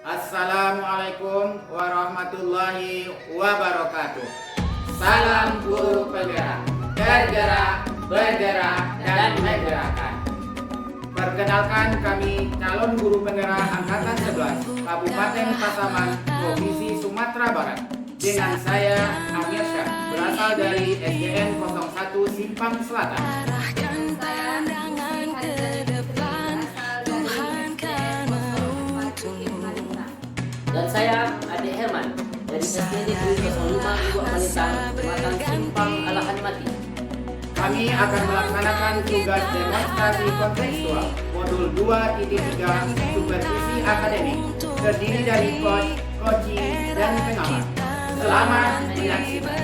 Assalamualaikum warahmatullahi wabarakatuh. Salam guru penggerak, tergerak, bergerak, dan menggerakkan. Perkenalkan, kami calon guru penggerak Angkatan 11 Kabupaten Pasaman, Provinsi Sumatera Barat. Dengan saya Amir Syah, berasal dari SDN 01 Simpang Selatan. Dan saya Ade Herman dari SDN 05 Ibu Amalintang, Kecamatan Simpang Alahan Mati. Kami akan melaksanakan tugas demonstrasi kontekstual modul 2.3 supervisi akademik, terdiri dari coach, coaching, dan pengamat. Selamat menyaksikan.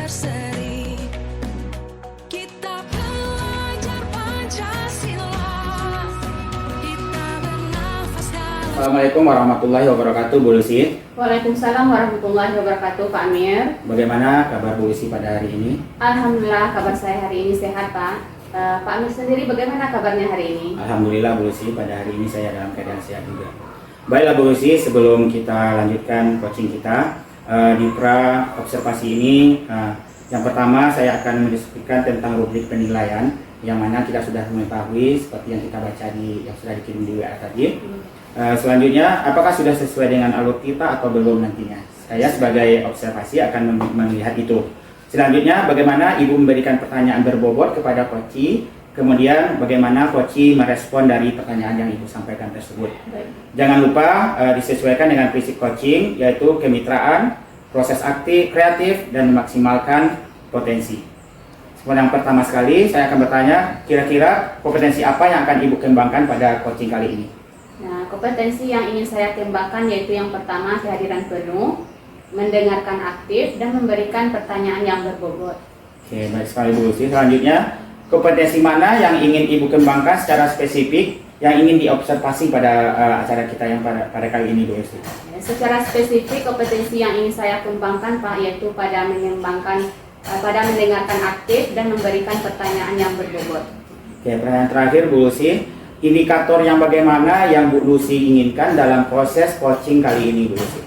Assalamualaikum warahmatullahi wabarakatuh, Bu Lucy. Waalaikumsalam warahmatullahi wabarakatuh, Pak Amir. Bagaimana kabar Bu Lucy pada hari ini? Alhamdulillah, kabar saya hari ini sehat, Pak. Pak Amir sendiri bagaimana kabarnya hari ini? Alhamdulillah Bu Lucy, pada hari ini saya dalam keadaan sehat juga. Baiklah Bu Lucy, sebelum kita lanjutkan coaching kita di pra observasi ini, yang pertama saya akan mendiskusikan tentang rubrik penilaian, yang mana kita sudah mengetahui seperti yang kita baca yang sudah dikirim di WA tadi. Selanjutnya, apakah sudah sesuai dengan alur kita atau belum nantinya? Saya sebagai observasi akan melihat itu. Selanjutnya, bagaimana Ibu memberikan pertanyaan berbobot kepada coach, kemudian bagaimana coach merespon dari pertanyaan yang Ibu sampaikan tersebut. Baik. Jangan lupa disesuaikan dengan prinsip coaching, yaitu kemitraan, proses aktif, kreatif, dan memaksimalkan potensi. Yang pertama sekali, saya akan bertanya, kira-kira kompetensi apa yang akan Ibu kembangkan pada coaching kali ini? Nah, kompetensi yang ingin saya kembangkan yaitu yang pertama, kehadiran penuh, mendengarkan aktif, dan memberikan pertanyaan yang berbobot. Oke, baik sekali Bu Lucy. Selanjutnya, kompetensi mana yang ingin Ibu kembangkan secara spesifik yang ingin diobservasi pada acara kita yang pada kali ini, Bu Lucy? Ya, secara spesifik, kompetensi yang ingin saya kembangkan, Pak, yaitu pada mendengarkan aktif dan memberikan pertanyaan yang berbobot. Oke, pertanyaan terakhir Bu Lucy. Indikator yang bagaimana yang Bu Lucy inginkan dalam proses coaching kali ini, Bu Lucy?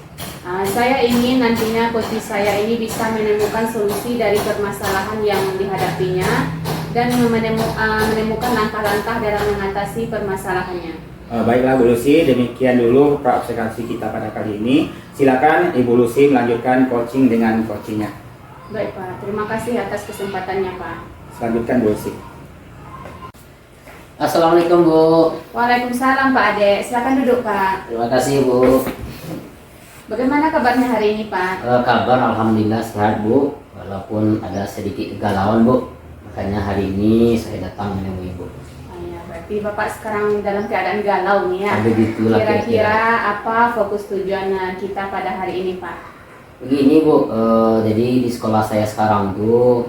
Saya ingin nantinya coach saya ini bisa menemukan solusi dari permasalahan yang dihadapinya dan menemukan langkah-langkah dalam mengatasi permasalahannya. Baiklah Bu Lucy, demikian dulu pra-observasi kita pada kali ini. Silakan Ibu Lucy melanjutkan coaching dengan coachingnya. Baik Pak, terima kasih atas kesempatannya Pak. Selanjutkan Bu Lucy. Assalamualaikum Bu. Waalaikumsalam Pak Ade, silakan duduk Pak. Terima kasih Bu. Bagaimana kabarnya hari ini Pak? Kabar alhamdulillah sehat Bu, walaupun ada sedikit kegalauan Bu. Makanya hari ini saya datang menemui Bu. Ya, berarti Bapak sekarang dalam keadaan galau nih ya. Begitulah Kira-kira apa fokus tujuan kita pada hari ini Pak? Begini Bu, jadi di sekolah saya sekarang tuh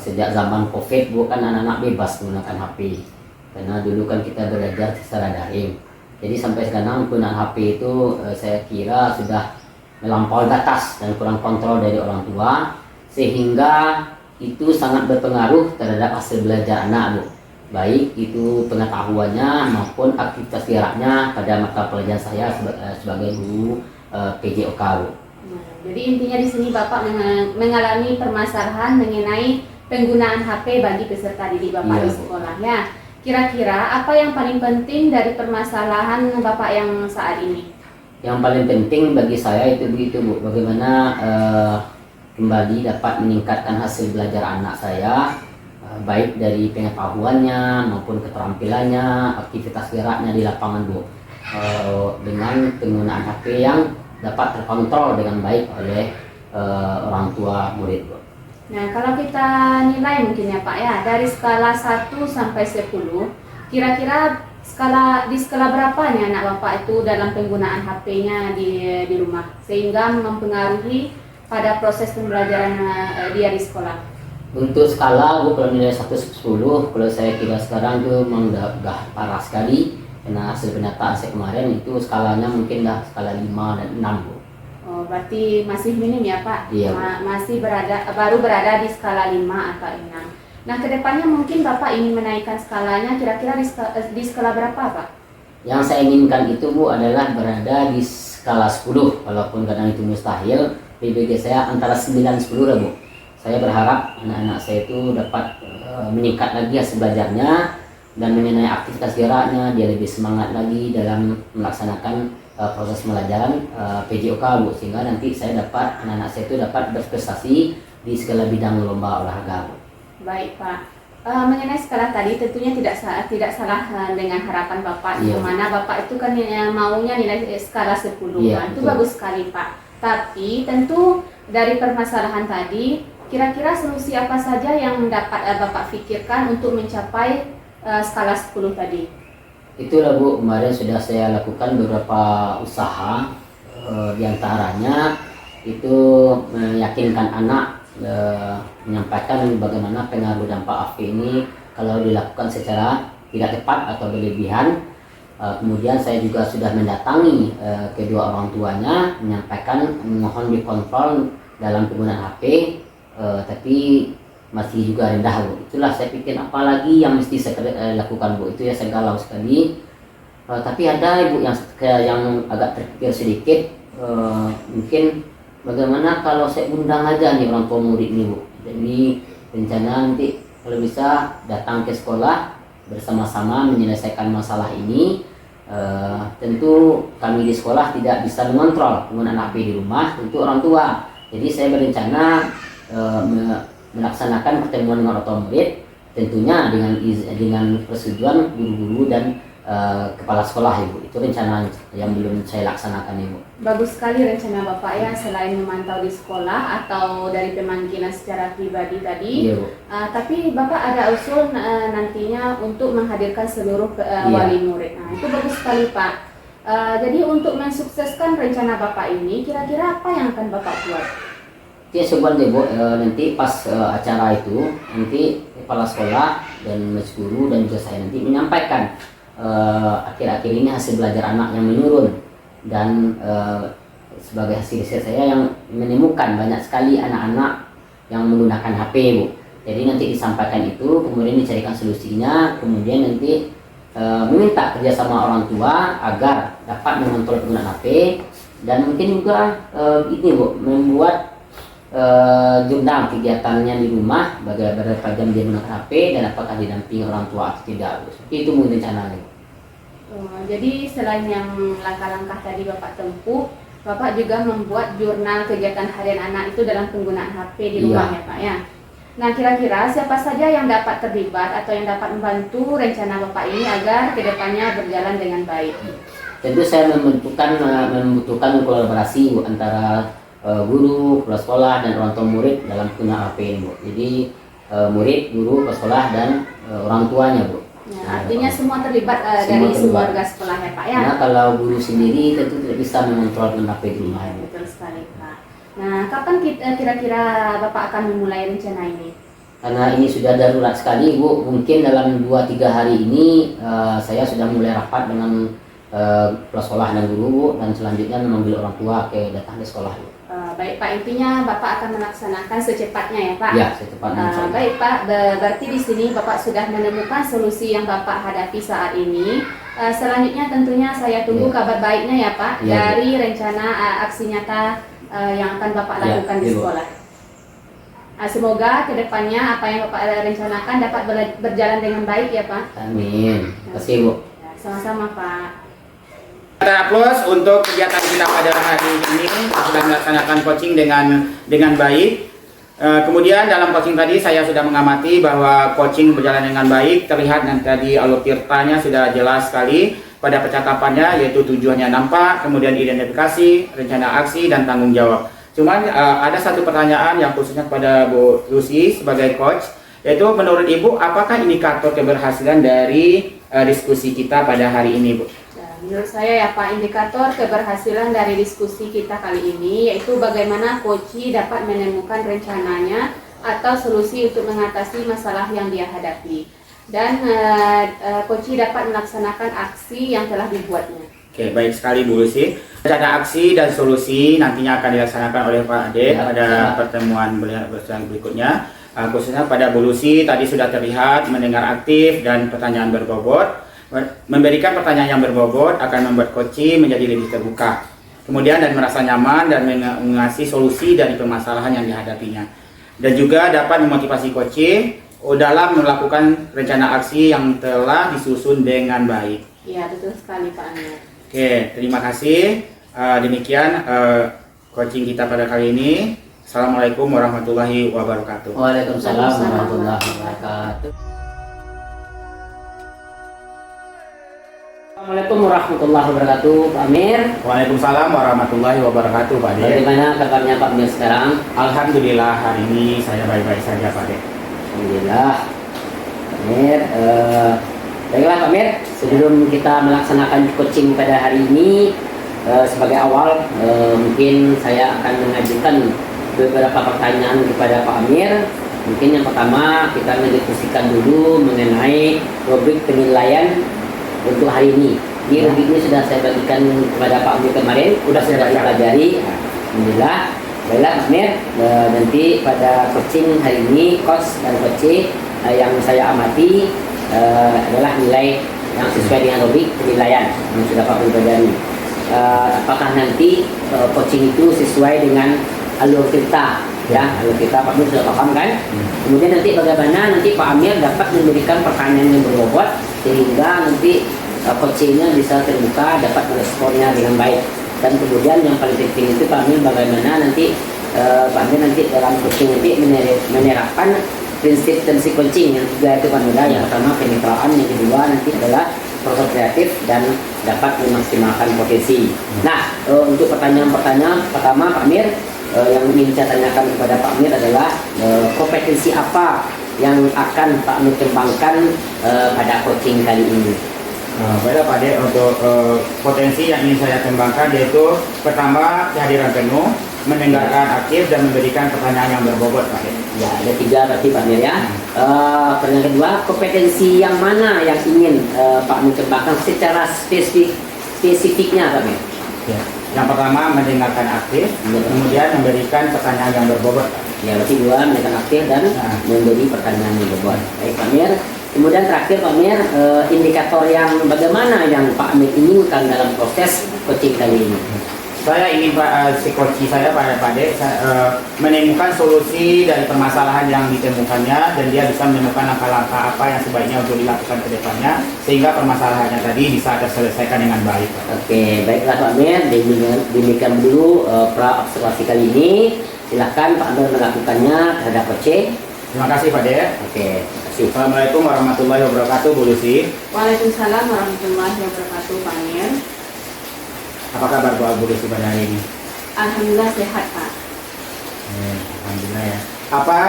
sejak zaman COVID Bu, kan anak-anak bebas menggunakan HP. Karena dulu kan kita belajar secara daring. Jadi sampai sekarang penggunaan HP itu saya kira sudah melampaui batas dan kurang kontrol dari orang tua, sehingga itu sangat berpengaruh terhadap hasil belajar anak Bu. Baik itu pengetahuannya maupun aktivitas geraknya pada mata pelajaran saya sebagai guru PJOK Bu. Jadi intinya di sini Bapak mengalami permasalahan mengenai penggunaan HP bagi peserta didik Bapak di sekolah ya. Kira-kira apa yang paling penting dari permasalahan Bapak yang saat ini? Yang paling penting bagi saya itu begitu Bu, bagaimana kembali dapat meningkatkan hasil belajar anak saya, baik dari pengetahuannya maupun keterampilannya, aktivitas geraknya di lapangan Bu, dengan penggunaan HP yang dapat terkontrol dengan baik oleh orang tua murid Bu. Nah, kalau kita nilai mungkin ya Pak ya, dari skala 1 sampai 10, kira-kira di skala berapa nih anak Bapak itu dalam penggunaan HP-nya di rumah, sehingga mempengaruhi pada proses pembelajaran dia di sekolah? Untuk skala, Bu, kalau nilai 1 sampai 10, kalau saya kira sekarang itu memang udah parah sekali, karena hasil pendataan saya kemarin itu skalanya mungkin dah skala 5 dan 6 Bu. Oh, berarti masih minim ya Pak? Iya, masih baru berada di skala 5 atau 6. Nah, kedepannya mungkin Bapak ingin menaikkan skalanya, kira-kira di skala berapa Pak? Yang saya inginkan itu Bu adalah berada di skala 10, walaupun kadang itu mustahil. PBG saya antara 9-10 lah Bu. Saya berharap anak-anak saya itu dapat meningkat lagi hasil belajarnya, dan mengenai aktivitas geraknya dia lebih semangat lagi dalam melaksanakan proses pembelajaran PJOK Bu, sehingga nanti saya dapat anak-anak saya itu dapat berprestasi di segala bidang lomba olahraga Bu. Baik Pak. Mengenai skala tadi tentunya tidak salah dengan harapan Bapak, Iya. di mana Bapak itu kan maunya nilai skala 10 Iya, kan. Itu betul. bagus sekali Pak. Tapi tentu dari permasalahan tadi, kira-kira solusi apa saja yang dapat Bapak pikirkan untuk mencapai skala 10 tadi? Itulah Bu, kemarin sudah saya lakukan beberapa usaha, diantaranya itu meyakinkan anak, menyampaikan bagaimana pengaruh dampak AV ini kalau dilakukan secara tidak tepat atau berlebihan. Kemudian saya juga sudah mendatangi kedua orang tuanya, menyampaikan mohon dikontrol dalam penggunaan HP, tapi masih juga rendah Bu. Itulah saya pikir apalagi yang mesti saya lakukan Bu, itu ya saya galau sekali. Tapi ada Ibu yang agak terpikir sedikit, mungkin bagaimana kalau saya undang aja nih orang tua murid nih Bu. Jadi rencana nanti kalau bisa datang ke sekolah bersama-sama menyelesaikan masalah ini. Tentu kami di sekolah tidak bisa mengontrol penggunaan HP di rumah, tentu orang tua. Jadi saya berencana melaksanakan pertemuan dengan orang tua murid, tentunya dengan persetujuan guru-guru dan kepala sekolah Ibu. Itu rencana yang belum saya laksanakan Ibu. Bagus sekali rencana Bapak ya, selain memantau di sekolah atau dari pemanggilan secara pribadi tadi. Iya Bu. Tapi Bapak ada usul nantinya untuk menghadirkan seluruh wali murid. Nah, itu bagus sekali Pak. Jadi untuk mensukseskan rencana Bapak ini, kira-kira apa yang akan Bapak buat? Ya sebuah Bu, nanti pas acara itu, nanti kepala sekolah dan mas guru dan juga saya nanti menyampaikan akhir-akhir ini hasil belajar anak yang menurun, dan sebagai hasil riset saya yang menemukan banyak sekali anak-anak yang menggunakan HP Bu. Jadi nanti disampaikan itu, kemudian dicarikan solusinya, kemudian nanti meminta kerjasama orang tua agar dapat mengontrol penggunaan HP, dan mungkin juga ini Bu, membuat jurnal kegiatannya di rumah, bagaimana berapa jam dia menggunakan HP dan apakah didampingi orang tua atau tidak. Itu mungkin rencananya. Jadi selain yang langkah-langkah tadi Bapak tempuh, Bapak juga membuat jurnal kegiatan harian anak itu dalam penggunaan HP di rumah ya Pak ya. Nah kira-kira siapa saja yang dapat terlibat atau yang dapat membantu rencana Bapak ini agar kedepannya berjalan dengan baik? Tentu saya membutuhkan kolaborasi Bu, antara guru, kepala sekolah dan orang tua murid dalam penggunaan HP ini Bu. Jadi murid, guru, kepala sekolah dan orang tuanya Bu. Ya, artinya semua terlibat dari keluarga sekolah ya Pak ya. Nah kalau guru sendiri tentu tidak bisa mengontrol HP di rumah. Betul sekali Pak. Nah kapan kira-kira Bapak akan memulai rencana ini? Karena ini sudah darurat sekali Bu, mungkin dalam 2-3 hari ini saya sudah mulai rapat dengan kepala sekolah dan guru Bu, dan selanjutnya memanggil orang tua datang ke sekolah Bu. Baik Pak, intinya Bapak akan melaksanakan secepatnya ya Pak? Ya, secepatnya. Baik Pak, berarti di sini Bapak sudah menemukan solusi yang Bapak hadapi saat ini. Selanjutnya tentunya saya tunggu kabar baiknya ya Pak, dari rencana aksi nyata yang akan Bapak lakukan di sekolah. Semoga kedepannya apa yang Bapak rencanakan dapat berjalan dengan baik ya Pak. Amin. Terima kasih Bu. Sama-sama Pak. Kita aplaus untuk kegiatan kita pada hari ini, sudah melaksanakan coaching dengan baik. Kemudian dalam coaching tadi saya sudah mengamati bahwa coaching berjalan dengan baik. Terlihat nanti tadi alur tirtanya sudah jelas sekali pada percakapannya, yaitu tujuannya nampak, kemudian identifikasi, rencana aksi, dan tanggung jawab. Cuman ada satu pertanyaan yang khususnya kepada Bu Lucy sebagai coach, yaitu menurut Ibu apakah indikator keberhasilan dari diskusi kita pada hari ini Bu? Menurut saya ya Pak, indikator keberhasilan dari diskusi kita kali ini yaitu bagaimana Koci dapat menemukan rencananya atau solusi untuk mengatasi masalah yang dia hadapi, dan Koci dapat melaksanakan aksi yang telah dibuatnya. Oke, baik sekali Bu Lucy. Rencana aksi dan solusi nantinya akan dilaksanakan oleh Pak Ade pada pertemuan berikutnya. Khususnya pada Bu Lucy tadi sudah terlihat mendengar aktif dan pertanyaan berbobot. Memberikan pertanyaan yang berbobot akan membuat coaching menjadi lebih terbuka. Kemudian dan merasa nyaman dan mengasih solusi dari permasalahan yang dihadapinya. Dan juga dapat memotivasi coaching dalam melakukan rencana aksi yang telah disusun dengan baik. Iya, betul sekali Pak Amir. Oke, terima kasih. Demikian coaching kita pada kali ini. Assalamualaikum warahmatullahi wabarakatuh. Waalaikumsalam warahmatullahi wabarakatuh. Assalamualaikum warahmatullahi wabarakatuh, Pak Amir. Waalaikumsalam warahmatullahi wabarakatuh, Pak De. Bagaimana kabarnya Pak Amir sekarang? Alhamdulillah hari ini saya baik-baik saja, Pak De. Alhamdulillah. Pak Amir, baiklah Pak Amir, sebelum kita melaksanakan coaching pada hari ini, sebagai awal mungkin saya akan mengajukan beberapa pertanyaan kepada Pak Amir. Mungkin yang pertama kita mendiskusikan dulu mengenai rubrik penilaian untuk hari ini. Ini rubrik ini sudah saya bagikan kepada Pak Amir kemarin, sudah dipelajari. Alhamdulillah. Baiklah Pak Amir, nanti pada coaching hari ini, coach dan coaching yang saya amati adalah nilai yang sesuai dengan rubrik penilaian yang sudah Pak Amir pelajari. Apakah nanti coaching itu sesuai dengan alur kita, ya alur kita Pak Amir sudah paham kan? Kemudian nanti bagaimana nanti Pak Amir dapat memberikan pertanyaan yang berbobot sehingga nanti coachingnya bisa terbuka, dapat meresponnya dengan baik. Dan kemudian yang paling penting itu Pak Amir bagaimana nanti Pak Amir nanti dalam coaching nanti menerapkan prinsip coaching yang tiga itu Pak Amir. Yang pertama pencitraan, yang kedua nanti adalah proses kreatif dan dapat memaksimalkan potensi. Nah, untuk pertanyaan-pertanyaan pertama Pak Amir yang ingin saya tanyakan kepada Pak Amir adalah kompetensi apa yang akan Pak Amir kembangkan pada coaching kali ini? Baiklah Pak De, untuk potensi yang ingin saya kembangkan yaitu pertama kehadiran penuh, mendengarkan aktif dan memberikan pertanyaan yang berbobot Pak De. Ya, ada tiga berarti Pak Amir ya. Pertanyaan kedua, kompetensi yang mana yang ingin Pak Amir kembangkan secara spesifiknya Pak Amir? Ya. Yang pertama mendengarkan aktif, kemudian memberikan pertanyaan yang berbobot. Ya, berarti dua mendengarkan aktif dan memberi pertanyaan yang berbobot. Baik Pak Amir. Kemudian terakhir Pak Amir, indikator yang bagaimana yang Pak Amir inginkan dalam proses coaching kali ini? Saya ingin si coach saya Pak De menemukan solusi dari permasalahan yang ditemukannya dan dia bisa menemukan langkah-langkah apa yang sebaiknya untuk dilakukan ke depannya sehingga permasalahannya tadi bisa terselesaikan dengan baik. Oke, baiklah Pak Amir, demikian dulu pra observasi kali ini. Silahkan Pak Amir melakukannya terhadap coaching. Terima kasih Pak De. Oke, terima kasih. Assalamualaikum warahmatullahi wabarakatuh, Bu Lucy. Waalaikumsalam warahmatullahi wabarakatuh Pak Amir. Apa kabar Bu Lucy pada hari ini? Alhamdulillah sehat Pak. Alhamdulillah ya. Apa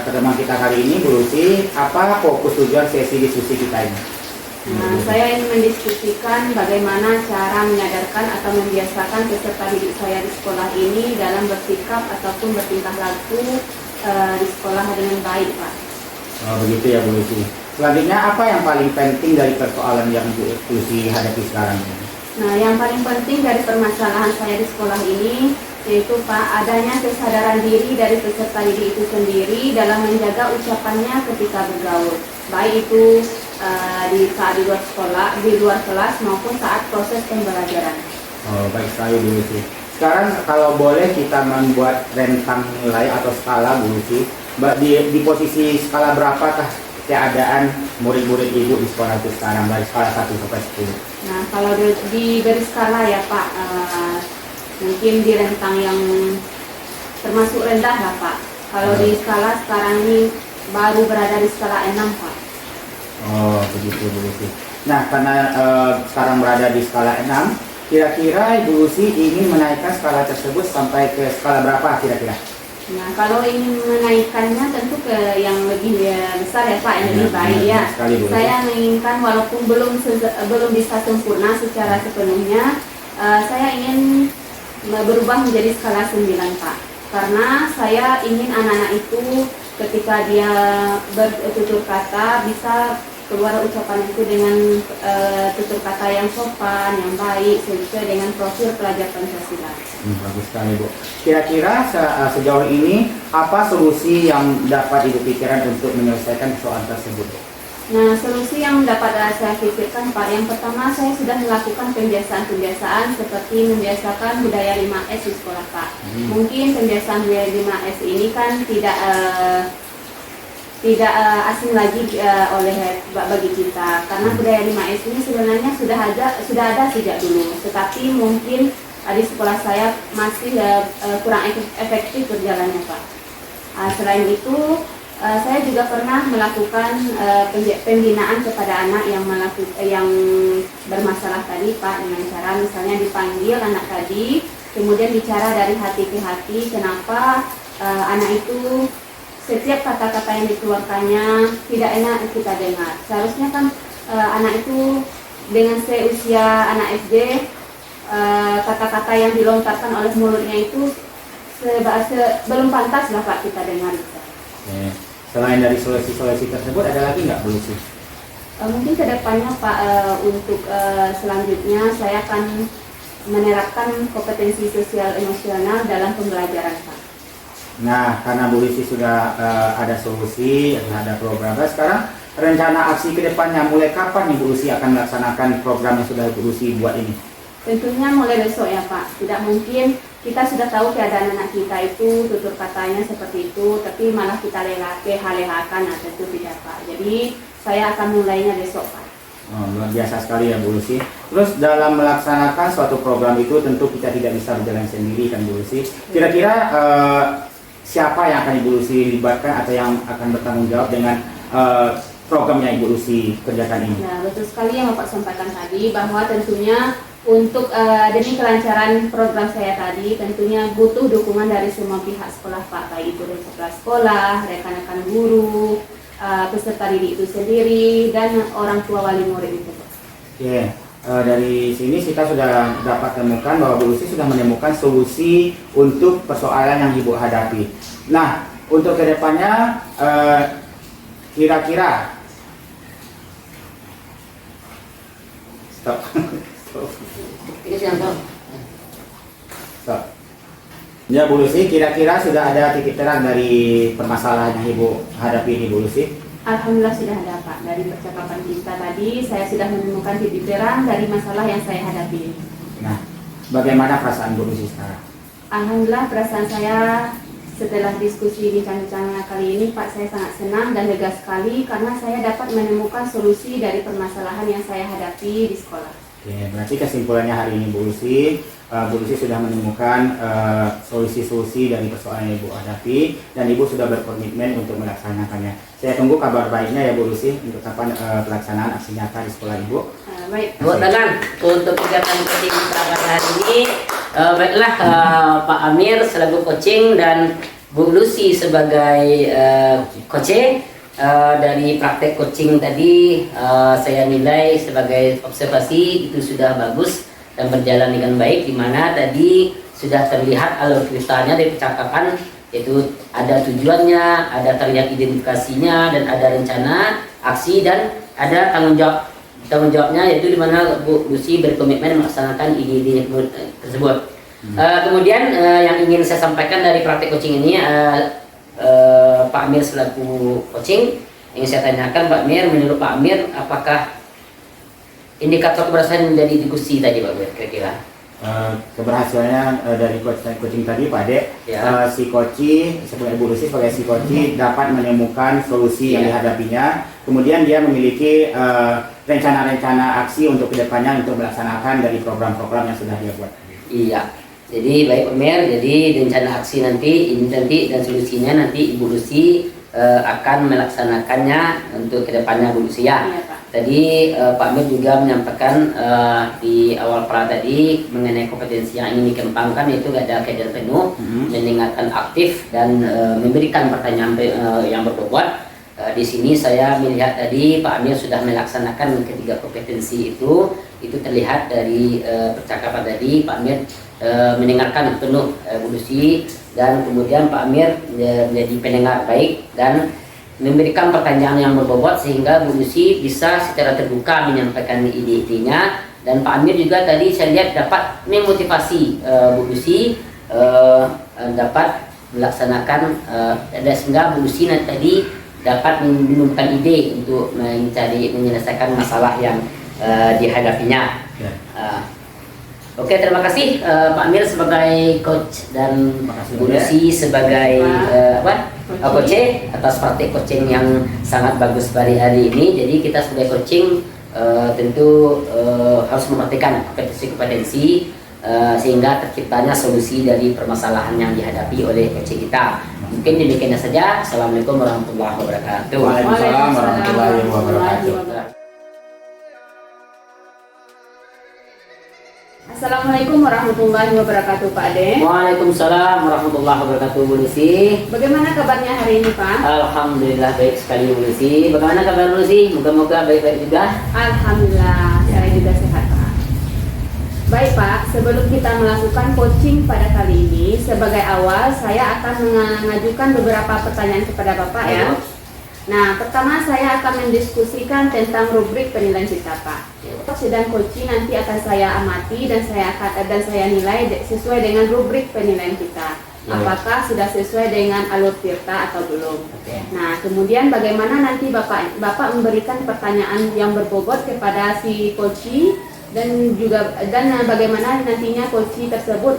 pertemuan kita kali ini Bu Lucy, apa fokus tujuan sesi diskusi kita ini? Nah, saya ingin mendiskusikan bagaimana cara menyadarkan atau membiasakan peserta didik saya di sekolah ini dalam bersikap ataupun bertingkah laku di sekolah dengan baik Pak. Oh, begitu ya Bu Lucy. Selanjutnya apa yang paling penting dari persoalan yang Bu Lucy hadapi sekarang ini? Nah, yang paling penting dari permasalahan saya di sekolah ini yaitu Pak, adanya kesadaran diri dari peserta didik itu sendiri dalam menjaga ucapannya ketika bergaul, baik itu saat di luar sekolah, di luar kelas maupun saat proses pembelajaran. Oh, baik sekali Bu Lucy. Sekarang kalau boleh kita membuat rentang nilai atau skala Bu Lucy, di posisi skala berapakah keadaan murid-murid Ibu di sekolah itu sekarang dari skala 1 sampai 10? Nah, kalau diberi skala ya Pak, mungkin di rentang yang termasuk rendah lah Pak. Kalau di skala sekarang ini baru berada di skala 6 Pak. Oh, begitu Bu Lucy. Nah, karena sekarang berada di skala 6, kira-kira Ibu Lucy ingin menaikkan skala tersebut sampai ke skala berapa kira-kira? Nah, kalau ingin menaikkannya tentu ke yang lebih besar ya Pak, yang lebih baik ya. Saya menginginkan walaupun belum bisa sempurna secara sepenuhnya, saya ingin berubah menjadi skala 9 Pak. Karena saya ingin anak-anak itu ketika dia bertutur kata bisa keluar ucapan itu dengan tutur kata yang sopan, yang baik, sesuai dengan profil pelajar Pancasila. Bagus sekali Bu. Kira-kira sejauh ini apa solusi yang dapat Ibu pikirkan untuk menyelesaikan persoalan tersebut? Nah, solusi yang dapat saya pikirkan Pak, yang pertama saya sudah melakukan pembiasaan-pembiasaan seperti membiasakan budaya 5S di sekolah Pak. Mungkin pembiasaan budaya 5S ini kan tidak asing lagi bagi kita, karena budaya 5S ini sebenarnya sudah ada sejak dulu, tetapi mungkin di sekolah saya masih kurang efektif berjalannya Pak. Selain itu saya juga pernah melakukan pembinaan kepada anak yang bermasalah tadi Pak, dengan cara misalnya dipanggil anak tadi, kemudian bicara dari hati ke hati kenapa anak itu setiap kata-kata yang dikeluarkannya tidak enak kita dengar. Seharusnya kan anak itu dengan seusia anak SD, kata-kata yang dilontarkan oleh mulutnya itu belum pantas lah Pak kita dengar. Selain dari solusi-solusi tersebut ada lagi nggak Bu Lucy? Mungkin kedepannya Pak, untuk selanjutnya saya akan menerapkan kompetensi sosial emosional dalam pembelajaran Pak. Nah, karena Bu Lucy sudah ada solusi, ada program. Nah, sekarang rencana aksi ke depannya mulai kapan nih Bu Lucy akan melaksanakan program yang sudah Bu Lucy buat ini? Tentunya mulai besok ya Pak. Tidak mungkin kita sudah tahu keadaan anak kita itu, tutur katanya seperti itu, tapi malah kita leha-lehakan, tentu tidak Pak. Jadi saya akan mulainya besok Pak. Oh, luar biasa sekali ya Bu Lucy. Terus dalam melaksanakan suatu program itu tentu kita tidak bisa berjalan sendiri kan Bu Lucy. Kira-kira siapa yang akan Ibu Lucy libatkan atau yang akan bertanggung jawab dengan program yang Ibu Lucy kerjakan ini? Nah, betul sekali yang Bapak sampaikan tadi, bahwa tentunya untuk demi kelancaran program saya tadi, tentunya butuh dukungan dari semua pihak sekolah Pak, baik itu dari kepala sekolah, rekan-rekan guru, peserta didik itu sendiri, dan orang tua wali murid itu Pak. Oke, dari sini kita sudah dapat temukan bahwa Bu Lucy sudah menemukan solusi untuk persoalan yang Ibu hadapi. Nah, untuk kedepannya kira-kira stop. Ya Bu Lucy, kira-kira sudah ada titik terang dari permasalahan yang Ibu hadapi ini Bu Lucy? Alhamdulillah sudah ada Pak. Dari percakapan kita tadi, saya sudah menemukan titik terang dari masalah yang saya hadapi. Nah, bagaimana perasaan Bu Lucy sekarang? Alhamdulillah perasaan saya setelah diskusi bincang-bincang kali ini Pak, saya sangat senang dan lega sekali karena saya dapat menemukan solusi dari permasalahan yang saya hadapi di sekolah. Oke, berarti kesimpulannya hari ini Bu Lucy sudah menemukan solusi-solusi dari persoalan yang Ibu hadapi dan Ibu sudah berkomitmen untuk melaksanakannya. Saya tunggu kabar baiknya ya Bu Lucy untuk kapan pelaksanaan aksi nyata di sekolah Ibu. Baik. Buat tangan untuk kegiatan coaching kita pada hari ini. Baiklah, Pak Amir selaku coaching dan Bu Lucy sebagai coaching. Dari praktek coaching tadi saya nilai sebagai observasi itu sudah bagus dan berjalan dengan baik, di mana tadi sudah terlihat alur ceritanya dari percakapan, yaitu ada tujuannya, ada terlihat identifikasinya, dan ada rencana aksi dan ada tanggung jawabnya, yaitu di mana Bu Lucy berkomitmen melaksanakan ide-ide tersebut. Kemudian yang ingin saya sampaikan dari praktek coaching ini, Pak Amir selaku coaching, ingin saya tanyakan Pak Amir, menurut Pak Amir apakah indikator keberhasilan menjadi diskusi tadi Pak Amir kira-kira? Keberhasilannya dari coaching tadi Pak Dek, Ya. si coaching sebagai Bu Lucy sebagai si coaching dapat menemukan solusi yang dihadapinya, kemudian dia memiliki rencana-rencana aksi untuk kedepannya untuk melaksanakan dari program-program yang sudah dia buat. Iya. Jadi baik Pak Amir, jadi rencana aksi nanti dan solusinya nanti Ibu Lucy akan melaksanakannya untuk kedepannya Bu Lucy ya. Iya, Pak. Tadi Pak Amir juga menyampaikan di awal tadi mengenai kompetensi yang ingin dikembangkan, yaitu ada kajian penuh, mendengarkan aktif dan memberikan pertanyaan yang berbobot. Di sini saya melihat tadi Pak Amir sudah melaksanakan ketiga kompetensi itu terlihat dari percakapan tadi Pak Amir mendengarkan penuh Bu Lucy, dan kemudian Pak Amir menjadi pendengar baik dan memberikan pertanyaan yang berbobot sehingga Bu Lucy bisa secara terbuka menyampaikan ide-idenya, dan Pak Amir juga tadi saya lihat dapat memotivasi Bu Lucy dapat melaksanakan sehingga Bu Lucy tadi dapat menemukan ide untuk menyelesaikan masalah yang dihadapinya. Ya. Oke, terima kasih Pak Amir sebagai coach dan Terima kasih, Bu Lucy sebagai coach atas praktik coaching yang sangat bagus pada hari ini. Jadi kita sebagai coaching tentu harus memperhatikan kompetensi-kompetensi sehingga terciptanya solusi dari permasalahan yang dihadapi oleh coaching kita. Mungkin demikian saja. Assalamualaikum warahmatullahi wabarakatuh. Waalaikumsalam warahmatullahi wabarakatuh. Assalamualaikum warahmatullahi wabarakatuh Pak Ade. Waalaikumsalam warahmatullahi wabarakatuh Bu Lucy. Bagaimana kabarnya hari ini Pak? Alhamdulillah baik sekali Bu Lucy. Bagaimana kabar Bu Lucy? Moga-moga baik-baik juga. Alhamdulillah saya juga sehat Pak. Baik Pak, sebelum kita melakukan coaching pada kali ini, sebagai awal saya akan mengajukan beberapa pertanyaan kepada Bapak ya. Nah, pertama saya akan mendiskusikan tentang rubrik penilaian kita, Pak. Sedang coaching nanti akan saya amati dan saya nilai sesuai dengan rubrik penilaian kita. Apakah sudah sesuai dengan alur tirta atau belum? Nah, kemudian bagaimana nanti Bapak memberikan pertanyaan yang berbobot kepada si coaching dan bagaimana nantinya coaching tersebut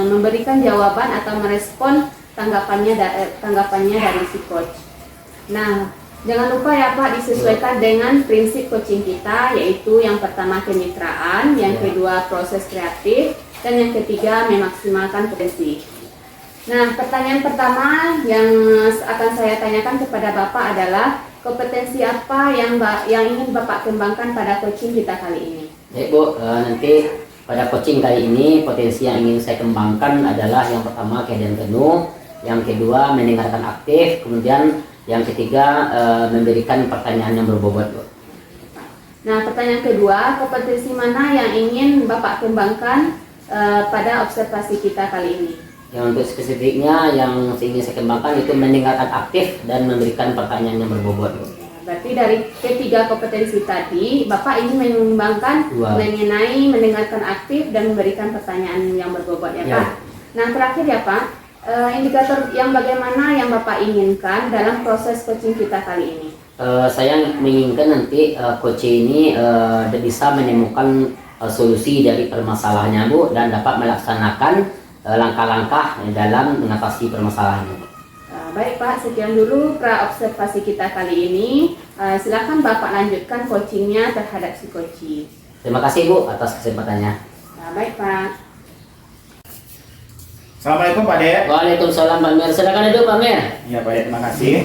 memberikan jawaban atau merespon tanggapannya dari si coach. Nah, jangan lupa ya Pak disesuaikan dengan prinsip coaching kita, yaitu yang pertama kemitraan, yang kedua proses kreatif, dan yang ketiga memaksimalkan potensi. Nah, pertanyaan pertama yang akan saya tanyakan kepada Bapak adalah kompetensi apa yang ingin Bapak kembangkan pada coaching kita kali ini? Baik Bu, nanti pada coaching kali ini potensi yang ingin saya kembangkan adalah yang pertama keadaan penuh, yang kedua mendengarkan aktif, kemudian yang ketiga memberikan pertanyaan yang berbobot Bu. Nah, pertanyaan kedua, kompetensi mana yang ingin Bapak kembangkan pada observasi kita kali ini? Yang untuk spesifiknya yang ingin saya kembangkan itu mendengarkan aktif dan memberikan pertanyaan yang berbobot Bu. Berarti dari ketiga kompetensi tadi, Bapak ingin mengembangkan mengenai mendengarkan aktif dan memberikan pertanyaan yang berbobot ya Pak? Nah, terakhir ya Pak, indikator yang bagaimana yang Bapak inginkan dalam proses coaching kita kali ini? Saya menginginkan nanti coach ini bisa menemukan solusi dari permasalahannya Bu dan dapat melaksanakan langkah-langkah dalam mengatasi permasalahannya Bu. Baik Pak, sekian dulu pra-observasi kita kali ini. Silakan Bapak lanjutkan coachingnya terhadap si coaching. Terima kasih Bu atas kesempatannya. Baik Pak. Assalamualaikum Pak Dek. Waalaikumsalam Pak Mir. Silakan duduk Pak Mir. Ya Pak Dek, terima kasih.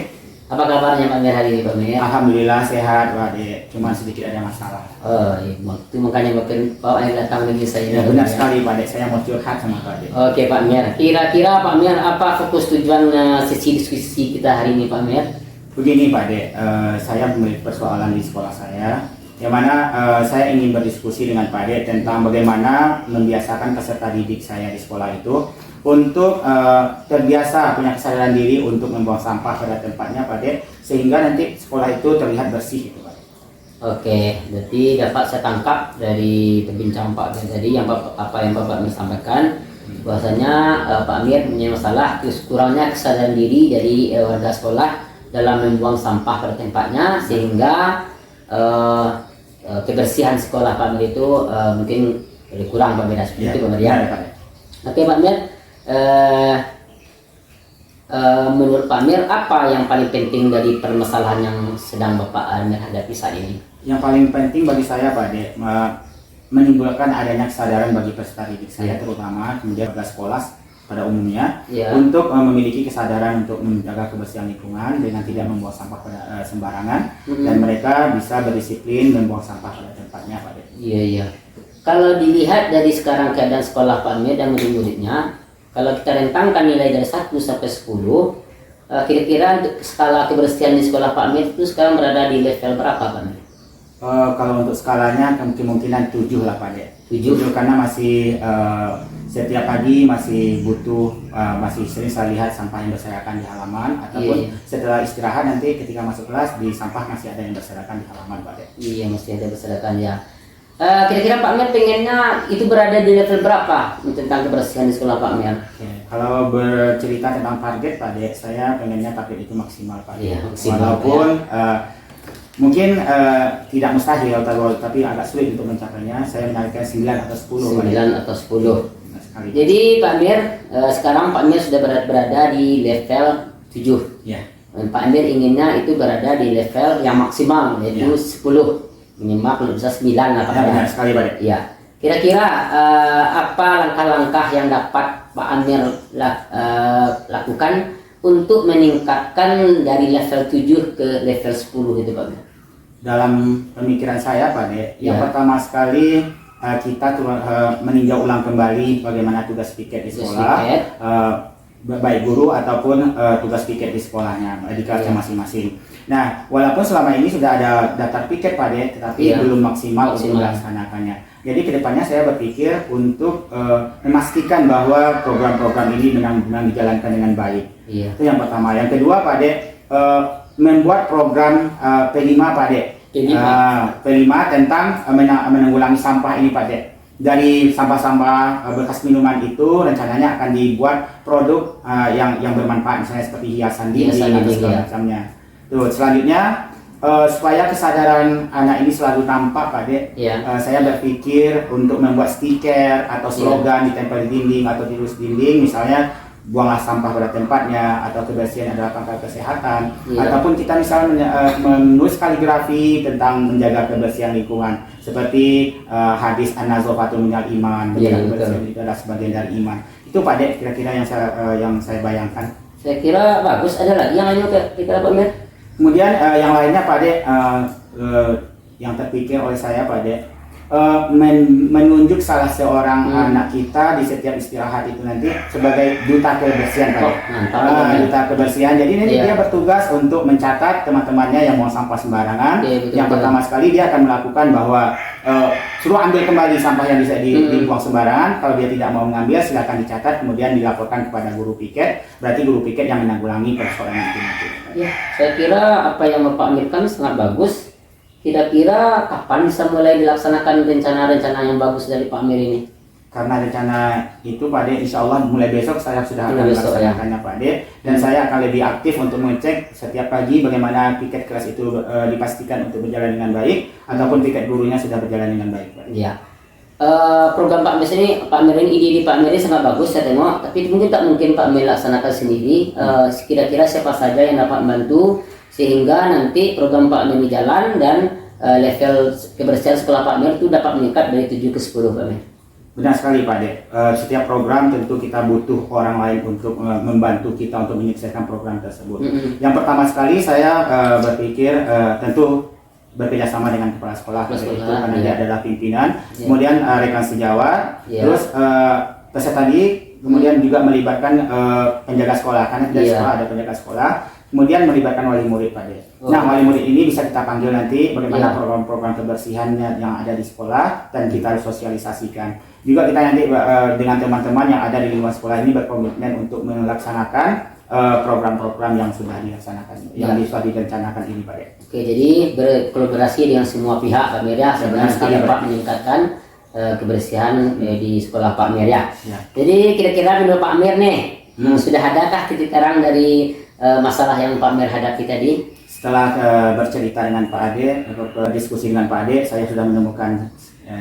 Apa kabarnya Pak Mir hari ini Pak Mir? Alhamdulillah sehat Pak Dek, cuma sedikit ada masalah. Oh, iya. Itu makanya Bapak yang datang lagi saya. Ya benar sekali Pak Dek, saya mau curhat sama Pak Dek. Oke Pak Mir. Kira-kira Pak Mir apa fokus tujuan sesi diskusi kita hari ini Pak Mir? Begini Pak Dek, saya memiliki persoalan di sekolah saya, yang mana saya ingin berdiskusi dengan Pak Dek tentang bagaimana membiasakan peserta didik saya di sekolah itu untuk terbiasa punya kesadaran diri untuk membuang sampah pada tempatnya Pak Dek, sehingga nanti sekolah itu terlihat bersih gitu Pak Dek. Oke, berarti dapat saya tangkap dari perbincangan Pak Amir tadi yang apa yang Bapak Amir sampaikan, bahwasanya Pak Amir punya masalah kurangnya kesadaran diri dari warga sekolah dalam membuang sampah pada tempatnya, sehingga kebersihan sekolah Pak Amir itu mungkin lebih kurang Pak Amir, seperti itu Pak Amir ya. Oke Pak Amir, menurut Pak Amir apa yang paling penting dari permasalahan yang sedang Bapak Amir hadapi saat ini? Yang paling penting bagi saya Pak Dek, menimbulkan adanya kesadaran bagi peserta didik saya, terutama kemudian warga sekolah pada umumnya, untuk memiliki kesadaran untuk menjaga kebersihan lingkungan dengan tidak membuang sampah pada sembarangan, dan mereka bisa berdisiplin membuang sampah pada tempatnya Pak Dek. Iya. Kalau dilihat dari sekarang keadaan sekolah Pak Amir dan murid-muridnya, kalau kita rentangkan nilai dari 1 sampai 10, kira-kira skala kebersihan di sekolah Pak Amir itu sekarang berada di level berapa Pak Amir? Kalau untuk skalanya kemungkinan 7 lah Pak Dek. 7 karena masih setiap pagi masih butuh, masih sering saya lihat sampah yang berserakan di halaman, ataupun setelah istirahat nanti ketika masuk kelas di sampah masih ada yang berserakan di halaman Pak Dek. Iya, masih ada berserakan ya. Kira-kira Pak Amir pengennya itu berada di level berapa tentang kebersihan di sekolah Pak Amir? Oke, kalau bercerita tentang target Pak Dek, saya pengennya target itu maksimal Pak Dek. Iya, maksimal, Walaupun mungkin tidak mustahil, tapi agak sulit untuk mencapainya. Saya menargetkan 9 atau 10 Pak Dek. 9 atau 10. Benar sekali. Jadi Pak Amir, sekarang Pak Amir sudah berada di level 7. Ya, Dan Pak Amir inginnya itu berada di level yang maksimal, yaitu 10. Minimal kalau bisa 9 lah Pak ya Amir. benar sekali Pak Dek. Ya. Kira-kira apa langkah-langkah yang dapat Pak Amir lakukan untuk meningkatkan dari level 7 ke level 10 itu Pak Amir? Dalam pemikiran saya Pak Dek, yang Ya. pertama sekali kita meninjau ulang kembali bagaimana tugas piket di Tugas sekolah, piket. baik guru ataupun tugas piket di sekolahnya, di kelasnya Ya. masing-masing. Nah, walaupun selama ini sudah ada daftar piket Pak Dek, tetapi Ya. belum maksimal untuk Maksimal. melaksanakannya. Jadi kedepannya saya berpikir untuk memastikan bahwa program-program ini benar-benar dijalankan dengan baik. Iya. Itu yang pertama. Yang kedua Pak Dek, membuat program P5 Pak Dek. P5 tentang menanggulangi sampah ini Pak Dek. Dari sampah-sampah bekas minuman itu rencananya akan dibuat produk yang bermanfaat, misalnya seperti hiasan dinding Hiasan atau dinding, segala ya. macamnya. Tuh, selanjutnya supaya kesadaran anak ini selalu tampak Pak Dek, Iya. saya berpikir untuk membuat stiker atau slogan ditempel di dinding atau di lus dinding, misalnya buanglah sampah pada tempatnya, atau kebersihan adalah pangkal kesehatan, Iya. ataupun kita misalnya menulis kaligrafi tentang menjaga kebersihan lingkungan, seperti hadis an-nazafatun minal iman, menjaga Iya, kebersihan itu adalah sebagian dari iman. Itu Pak Dek kira-kira yang saya bayangkan. Saya kira bagus. Ada lagi yang lain kira-kira Pak Amir? Kemudian yang lainnya Pak Dek, yang terpikir oleh saya Pak Dek, menunjuk salah seorang anak kita di setiap istirahat itu nanti sebagai duta kebersihan Pak Oh, Dek. mantap, Pak Amir. Duta kebersihan. Jadi nanti Iya. dia bertugas untuk mencatat teman-temannya yang buang sampah sembarangan. Iya, betul, Yang betul. pertama sekali dia akan melakukan bahwa suruh ambil kembali sampah yang bisa dibuang sembarangan. Kalau dia tidak mau mengambil, silakan dicatat, kemudian dilaporkan kepada guru piket. Berarti guru piket yang menanggulangi persoalan itu nanti. Ya, saya kira apa yang Bapak amirkan sangat bagus. Kira-kira kapan bisa mulai dilaksanakan rencana-rencana yang bagus dari Pak Amir ini? Karena rencana itu Pak Dek, insya Allah mulai besok saya sudah akan Mulai besok, melaksanakannya Pak Dek. Dan saya akan lebih aktif untuk mengecek setiap pagi bagaimana piket kelas itu dipastikan untuk berjalan dengan baik, ataupun piket gurunya sudah berjalan dengan baik Pak Dek. Ya. Program Pak Amir ini, Pak Amir ini, ide Pak Amir ini sangat bagus saya tengok. Tapi mungkin tak mungkin Pak Amir laksanakan sendiri. Kira-kira siapa saja yang dapat membantu sehingga nanti program Pak Amir ini jalan dan level kebersihan sekolah Pak Amir itu dapat meningkat dari 7 ke 10 Pak Amir. Benar sekali Pak Dek. Setiap program tentu kita butuh orang lain untuk membantu kita untuk menyelesaikan program tersebut. Yang pertama sekali saya berpikir tentu bekerja sama dengan kepala sekolah, Kepala itu sekolah, karena iya. dia adalah pimpinan, Iya. kemudian rekan sejawat, Iya. terus peserta didik, kemudian juga melibatkan penjaga sekolah, karena di Iya. sekolah ada penjaga sekolah, kemudian melibatkan wali murid Pak Dek. Oh. Nah, wali murid ini bisa kita panggil nanti bagaimana Iya. program-program kebersihannya yang ada di sekolah, dan kita harus sosialisasikan. Juga kita nanti dengan teman-teman yang ada di lingkungan sekolah ini berkomitmen untuk melaksanakan program-program yang sudah dilaksanakan, yang sudah direncanakan ini Pak Dek. Oke, jadi berkolaborasi dengan semua pihak Pak Amir ya, sebenarnya sekali, dapat Pak. meningkatkan kebersihan di sekolah Pak Amir ya. Ya. Jadi kira-kira menurut Pak Amir nih, sudah adakah titik terang dari masalah yang Pak Amir hadapi tadi? Setelah bercerita dengan Pak Ade, berdiskusi dengan Pak Ade, saya sudah menemukan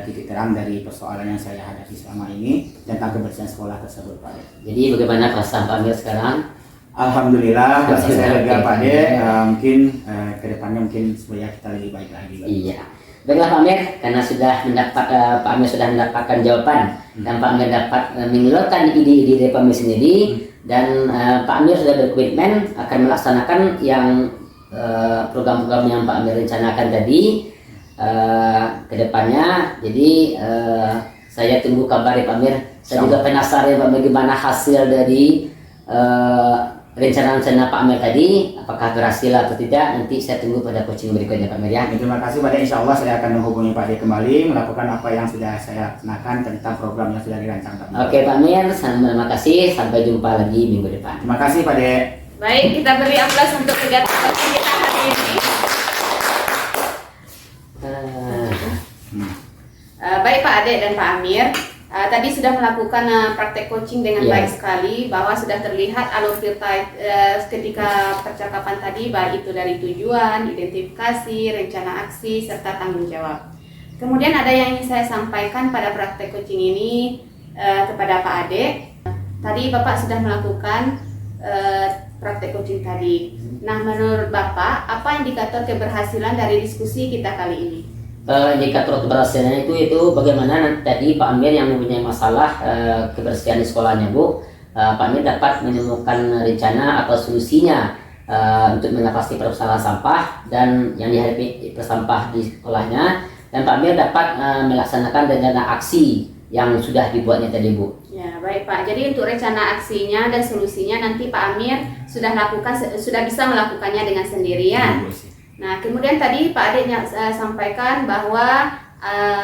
titik terang dari persoalan yang saya hadapi selama ini tentang kebersihan sekolah tersebut Pak Ade. Jadi bagaimana perasaan Pak Amir sekarang? Alhamdulillah, rasa saya lega Pak Ade. Oke. Mungkin kedepannya mungkin supaya kita lebih baik lagi. Pak. Iya. Baiklah Pak Amir, karena sudah mendapat Pak Amir sudah mendapatkan jawaban dan Pak Amir dapat mengeluarkan ide-ide dari Pak Amir sendiri dan Pak Amir sudah berkomitmen akan melaksanakan yang program-program yang Pak Amir rencanakan tadi kedepannya. Jadi saya tunggu kabar Pak Amir. Saya juga penasaran Pak bagaimana hasil dari rencana-rencana Pak Amir tadi, apakah berhasil atau tidak, nanti saya tunggu pada coaching berikutnya Pak Amir ya. Terima kasih Pak Ade. Insya Allah saya akan menghubungi Pak Ade kembali melakukan apa yang sudah saya laksanakan tentang program yang sudah dirancangkan. Oke Pak Amir, terima kasih. Sampai jumpa lagi minggu depan. Terima kasih Pak Ade. Baik, kita beri aplaus untuk kegiatan coaching kita hari ini. Baik Pak Ade dan Pak Amir, tadi sudah melakukan praktek coaching dengan Iya. baik sekali, bahwa sudah terlihat alur cerita ketika percakapan tadi, baik itu dari tujuan, identifikasi, rencana aksi, serta tanggung jawab. Kemudian ada yang ingin saya sampaikan pada praktek coaching ini kepada Pak Ade. Tadi Bapak sudah melakukan praktek coaching tadi. Nah, menurut Bapak, apa indikator keberhasilan dari diskusi kita kali ini? Indikator keberhasilannya itu bagaimana tadi Pak Amir yang mempunyai masalah kebersihan di sekolahnya Bu, Pak Amir dapat menemukan rencana atau solusinya untuk mengatasi permasalahan sampah dan yang dihadapi sampah di sekolahnya, dan Pak Amir dapat melaksanakan rencana aksi yang sudah dibuatnya tadi Bu. Ya, baik Pak. Jadi untuk rencana aksinya dan solusinya nanti Pak Amir sudah bisa melakukannya dengan sendirian. Nah, kemudian tadi Pak Ade sampaikan bahwa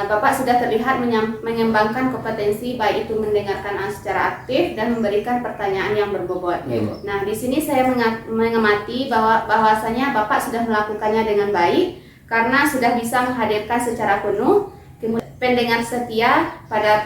Bapak sudah terlihat mengembangkan kompetensi, baik itu mendengarkan secara aktif dan memberikan pertanyaan yang berbobot. Ya, Bu. Nah, di sini saya mengamati bahwasanya Bapak sudah melakukannya dengan baik karena sudah bisa menghadirkan secara penuh pendengar setia pada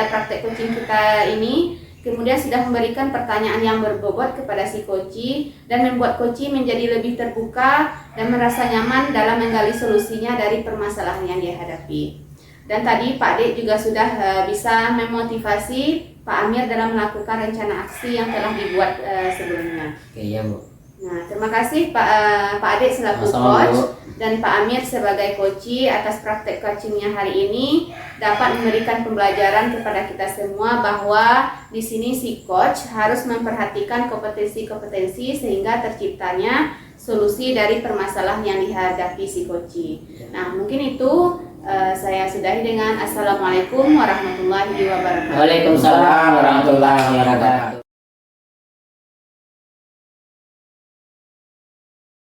praktek coaching kita ini, kemudian sudah memberikan pertanyaan yang berbobot kepada si coach dan membuat coach menjadi lebih terbuka dan merasa nyaman dalam menggali solusinya dari permasalahan yang dihadapi. Dan tadi Pak Ade juga sudah bisa memotivasi Pak Amir dalam melakukan rencana aksi yang telah dibuat sebelumnya. Oke, ya Bu. Nah, terima kasih Pak Ade selaku Sama-sama, coach Bu. dan Pak Amir sebagai coach atas praktek coachingnya hari ini dapat memberikan pembelajaran kepada kita semua bahwa di sini si coach harus memperhatikan kompetensi-kompetensi sehingga terciptanya solusi dari permasalahan yang dihadapi si coach. Nah, mungkin itu saya sudahi dengan Assalamualaikum warahmatullahi wabarakatuh. Waalaikumsalam warahmatullahi wabarakatuh.